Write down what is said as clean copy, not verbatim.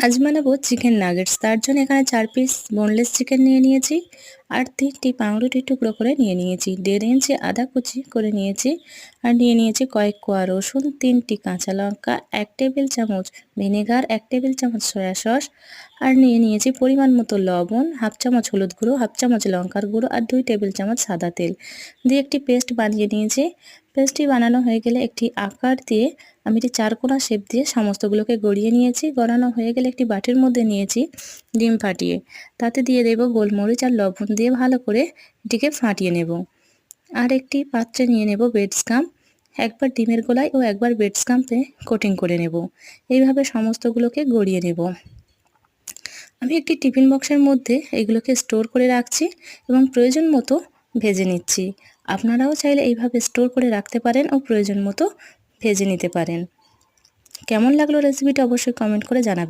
আজ বানাবো chicken nuggets. তার জন্য এখানে 4 পিস বোনলেস চিকেন নিয়ে নিয়েছি আর 3টি পাউরুটি টুকরো করে নিয়ে নিয়েছি। 1.5 ইঞ্চি আদা কুচি করে নিয়েছি আর নিয়ে নিয়েছি কয়েক কোয়া রসুন, 3টি কাঁচা লঙ্কা, 1 টেবিল চামচ ভিনেগার, 1 টেবিল চামচ সয়া সস আর নিয়ে নিয়েছি পরিমাণ মতো লবণ, হাফ চামচ হলুদ গুঁড়ো, হাফ চামচ লঙ্কার গুঁড়ো আর 2 টেবিল চামচ সাদা তেল দিয়ে একটি পেস্ট বানিয়ে নিয়েছি। পেস্টটি বানানো হয়ে গেলে একটি আকার দিয়ে আমি এটি 4 কোনা শেপ দিয়ে সমস্তগুলোকে গড়িয়ে নিয়েছি। গড়ানো হয়ে গেলে একটি বাটির মধ্যে নিয়েছি ডিম ফাটিয়ে, তাতে দিয়ে দেব গোলমরিচ আর লবণ দিয়ে ভালো করে এটিকে ফাটিয়ে নেব। আর একটি পাত্রে নিয়ে নেব বেডস্কাম, একবার ডিমের গোলায় ও একবার বেডস্কামে কোটিং করে নেব। এইভাবে সমস্তগুলোকে গড়িয়ে নেব। আমি একটি টিফিন বক্সের মধ্যে এগুলোকে স্টোর করে রাখছি এবং প্রয়োজন মতো ভেজে নিচ্ছি। আপনারাও চাইলে এইভাবে স্টোর করে রাখতে পারেন ও প্রয়োজন মতো ভেজে নিতে পারেন। কেমন লাগলো রেসিপিটা অবশ্যই কমেন্ট করে জানাবেন।